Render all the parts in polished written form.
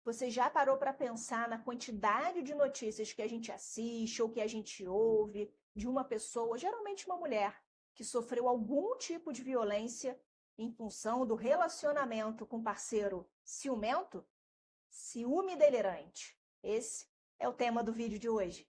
Você já parou para pensar na quantidade de notícias que a gente assiste ou que a gente ouve de uma pessoa, geralmente uma mulher, que sofreu algum tipo de violência em função do relacionamento com parceiro ciumento? Ciúme delirante. Esse é o tema do vídeo de hoje.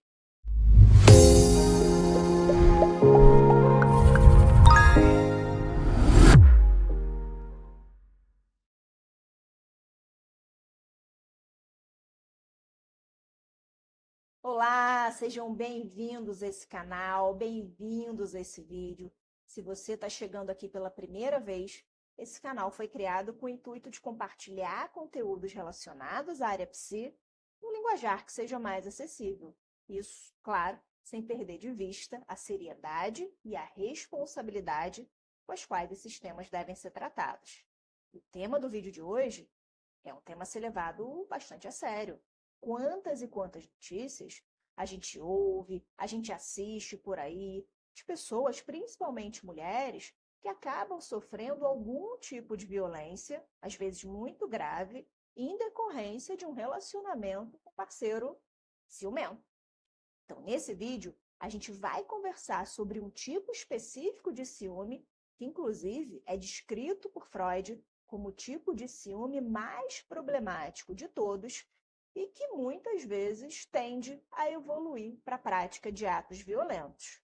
Olá, sejam bem-vindos a esse canal, bem-vindos a esse vídeo. Se você está chegando aqui pela primeira vez, esse canal foi criado com o intuito de compartilhar conteúdos relacionados à área psi num linguajar que seja mais acessível. Isso, claro, sem perder de vista a seriedade e a responsabilidade com as quais esses temas devem ser tratados. O tema do vídeo de hoje é um tema a ser levado bastante a sério. Quantas e quantas notícias a gente ouve, a gente assiste por aí, de pessoas, principalmente mulheres, que acabam sofrendo algum tipo de violência, às vezes muito grave, em decorrência de um relacionamento com parceiro ciumento. Então, nesse vídeo, a gente vai conversar sobre um tipo específico de ciúme, que inclusive é descrito por Freud como o tipo de ciúme mais problemático de todos e que muitas vezes tende a evoluir para a prática de atos violentos.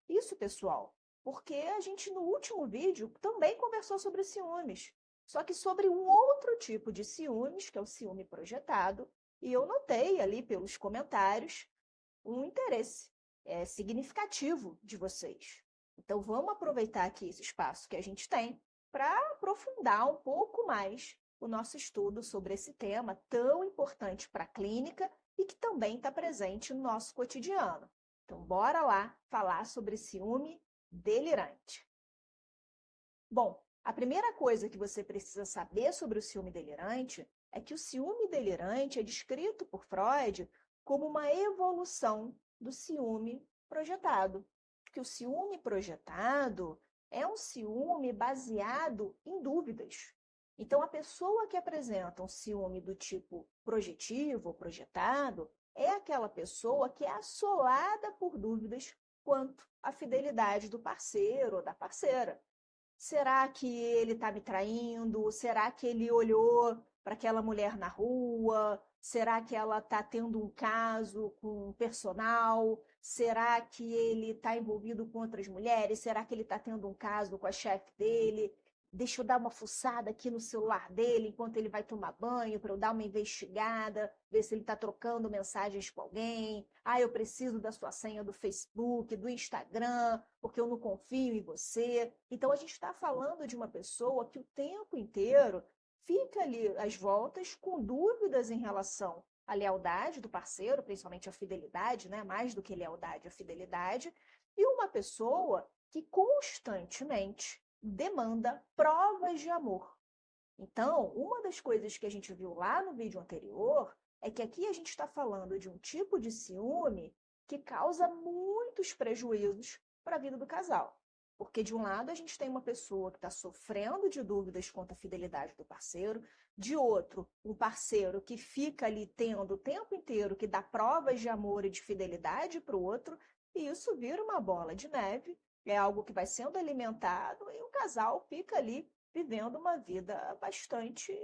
Isso, pessoal, porque a gente no último vídeo também conversou sobre ciúmes, só que sobre um outro tipo de ciúmes, que é o ciúme projetado, e eu notei ali pelos comentários um interesse significativo de vocês. Então, vamos aproveitar aqui esse espaço que a gente tem para aprofundar um pouco mais o nosso estudo sobre esse tema tão importante para a clínica e que também está presente no nosso cotidiano. Então, bora lá falar sobre ciúme delirante. Bom, a primeira coisa que você precisa saber sobre o ciúme delirante é que o ciúme delirante é descrito por Freud como uma evolução do ciúme projetado. Que o ciúme projetado é um ciúme baseado em dúvidas. Então, a pessoa que apresenta um ciúme do tipo projetivo ou projetado é aquela pessoa que é assolada por dúvidas quanto à fidelidade do parceiro ou da parceira. Será que ele está me traindo? Será que ele olhou para aquela mulher na rua? Será que ela está tendo um caso com um personal? Será que ele está envolvido com outras mulheres? Será que ele está tendo um caso com a chefe dele? Deixa eu dar uma fuçada aqui no celular dele enquanto ele vai tomar banho, para eu dar uma investigada, ver se ele está trocando mensagens com alguém. Ah, eu preciso da sua senha do Facebook, do Instagram, porque eu não confio em você. Então, a gente está falando de uma pessoa que o tempo inteiro fica ali às voltas com dúvidas em relação à lealdade do parceiro, principalmente a fidelidade, né? Mais do que lealdade, a fidelidade, e uma pessoa que constantemente demanda provas de amor. Então, uma das coisas que a gente viu lá no vídeo anterior é que aqui a gente está falando de um tipo de ciúme que causa muitos prejuízos para a vida do casal. Porque, de um lado, a gente tem uma pessoa que está sofrendo de dúvidas quanto à fidelidade do parceiro, de outro, um parceiro que fica ali tendo o tempo inteiro que dá provas de amor e de fidelidade para o outro, e isso vira uma bola de neve, é algo que vai sendo alimentado e o casal fica ali vivendo uma vida bastante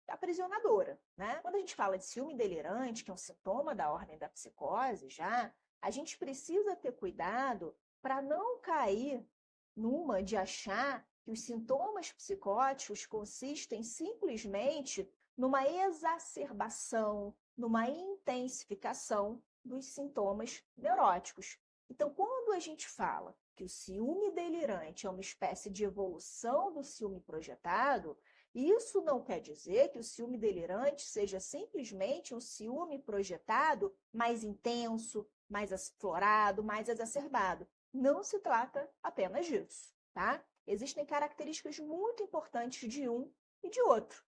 aprisionadora, né? Quando a gente fala de ciúme delirante, que é um sintoma da ordem da psicose já, a gente precisa ter cuidado para não cair numa de achar que os sintomas psicóticos consistem simplesmente numa exacerbação, numa intensificação dos sintomas neuróticos. Então, quando a gente fala que o ciúme delirante é uma espécie de evolução do ciúme projetado, isso não quer dizer que o ciúme delirante seja simplesmente um ciúme projetado mais intenso, mais aflorado, mais exacerbado. Não se trata apenas disso, tá? Existem características muito importantes de um e de outro.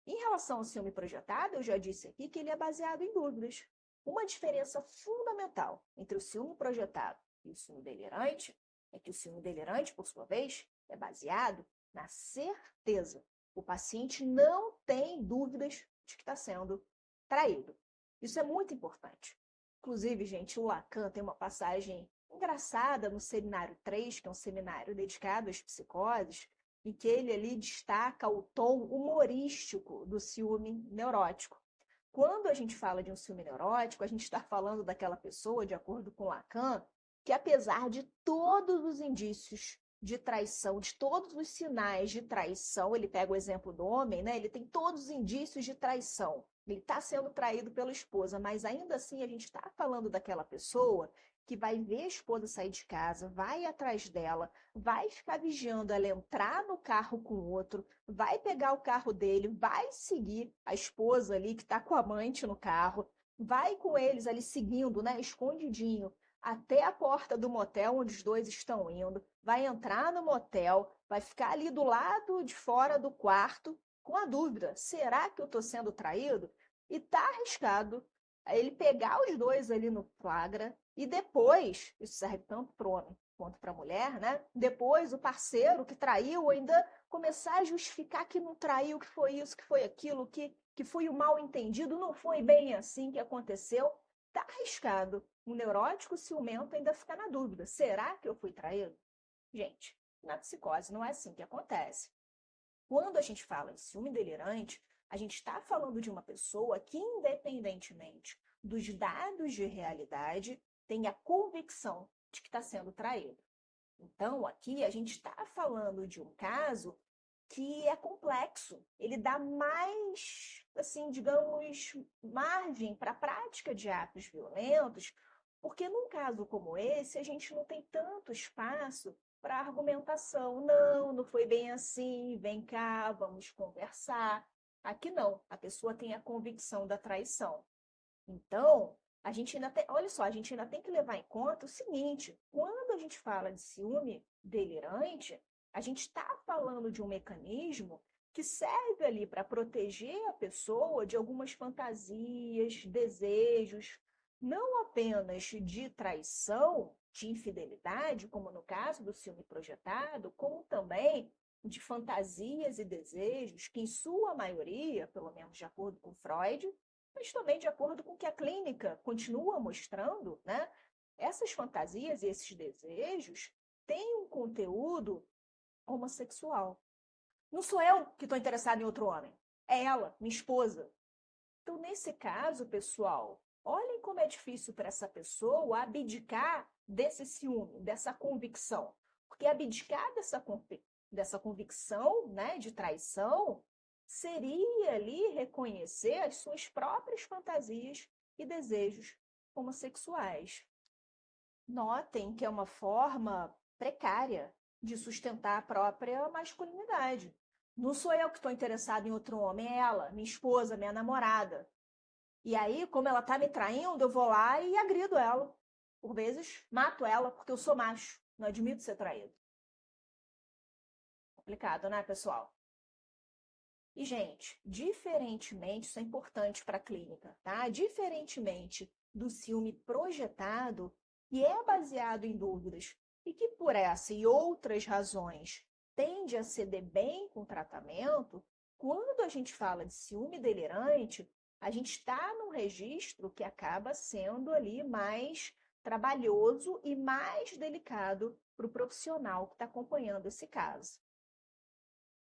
Em relação ao ciúme projetado, eu já disse aqui que ele é baseado em dúvidas. Uma diferença fundamental entre o ciúme projetado e o ciúme delirante é que o ciúme delirante, por sua vez, é baseado na certeza. O paciente não tem dúvidas de que está sendo traído. Isso é muito importante. Inclusive, gente, o Lacan tem uma passagem engraçada no seminário 3, que é um seminário dedicado às psicoses, em que ele ali destaca o tom humorístico do ciúme neurótico. Quando a gente fala de um ciúme neurótico, a gente está falando daquela pessoa, de acordo com Lacan, que apesar de todos os indícios de traição, de todos os sinais de traição, ele pega o exemplo do homem, né? Ele tem todos os indícios de traição. Ele está sendo traído pela esposa, mas ainda assim a gente está falando daquela pessoa que vai ver a esposa sair de casa, vai atrás dela, vai ficar vigiando ela entrar no carro com o outro, vai pegar o carro dele, vai seguir a esposa ali que está com a amante no carro, vai com eles ali seguindo, né, escondidinho, até a porta do motel onde os dois estão indo, vai entrar no motel, vai ficar ali do lado de fora do quarto, com a dúvida: será que eu estou sendo traído? E tá arriscado ele pegar os dois ali no flagra e depois, isso serve tanto para o homem quanto para a mulher, né? Depois o parceiro que traiu ainda começar a justificar que não traiu, que foi isso, que foi aquilo, que foi o mal entendido, não foi bem assim que aconteceu. Tá arriscado. Um neurótico ciumento ainda fica na dúvida: será que eu fui traído? Gente, na psicose não é assim que acontece. Quando a gente fala em ciúme delirante, a gente está falando de uma pessoa que, independentemente dos dados de realidade, tem a convicção de que está sendo traído. Então, aqui a gente está falando de um caso que é complexo. Ele dá mais, assim, digamos, margem para a prática de atos violentos, porque num caso como esse, a gente não tem tanto espaço para argumentação. Não, não foi bem assim, vem cá, vamos conversar. Aqui não, a pessoa tem a convicção da traição. Então, a gente ainda tem, olha só, a gente ainda tem que levar em conta o seguinte: quando a gente fala de ciúme delirante, a gente está falando de um mecanismo que serve ali para proteger a pessoa de algumas fantasias, desejos, não apenas de traição, de infidelidade, como no caso do ciúme projetado, como também de fantasias e desejos que, em sua maioria, pelo menos de acordo com Freud, mas também de acordo com o que a clínica continua mostrando, né? Essas fantasias e esses desejos têm um conteúdo homossexual. Não sou eu que estou interessada em outro homem, é ela, minha esposa. Então, nesse caso, pessoal, olhem como é difícil para essa pessoa abdicar desse ciúme, dessa convicção. Porque abdicar dessa convicção, né, de traição seria ali reconhecer as suas próprias fantasias e desejos homossexuais. Notem que é uma forma precária de sustentar a própria masculinidade. Não sou eu que estou interessado em outro homem, é ela, minha esposa, minha namorada. E aí, como ela está me traindo, eu vou lá e agrido ela. Por vezes, mato ela porque eu sou macho, não admito ser traído. Complicado, né, pessoal? E, gente, diferentemente, isso é importante para a clínica, tá? Diferentemente do ciúme projetado, que é baseado em dúvidas e que, por essa e outras razões, tende a ceder bem com o tratamento, quando a gente fala de ciúme delirante, a gente está num registro que acaba sendo ali mais trabalhoso e mais delicado para o profissional que está acompanhando esse caso.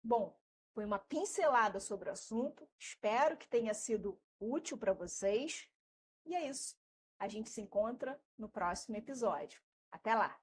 Bom, foi uma pincelada sobre o assunto. Espero que tenha sido útil para vocês. E é isso. A gente se encontra no próximo episódio. Até lá!